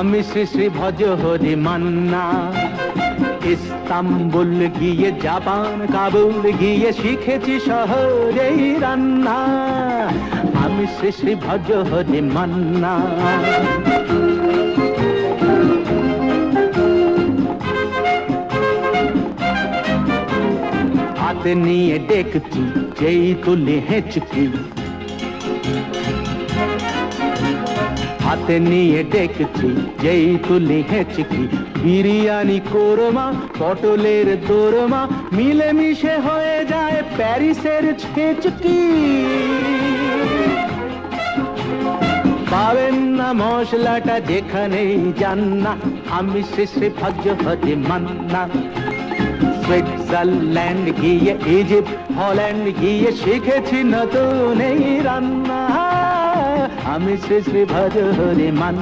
আমি শ্রী শ্রী ভজ হরি মান্না। ইস্তাম্বুল গিয়ে জাপান কাবুল গিয়ে শিখেছি শহরেই রান্না। আমি শ্রী শ্রী ভজ হরি মান্না। হাতে নিয়ে ডেকছি যেই তুলি হেঁচকি, হাতে নিয়ে ডেকছি যেই তুলি হেঁচকি। বিরিয়ানি কোরমা পটলের দোরমা মিলেমিশে হয়ে যায় প্যারিসের ছেচকি। পাবেন না মশলাটা যেখানেই যান না। আমি শ্রী শ্রী ভজ হরি মান্না। সুইজারল্যান্ড গিয়ে ইজিপ্ট হল্যান্ড গিয়ে শিখেছি নতুন এই রান্না। আমি শ্রী শ্রী ভজ হরি মান্না।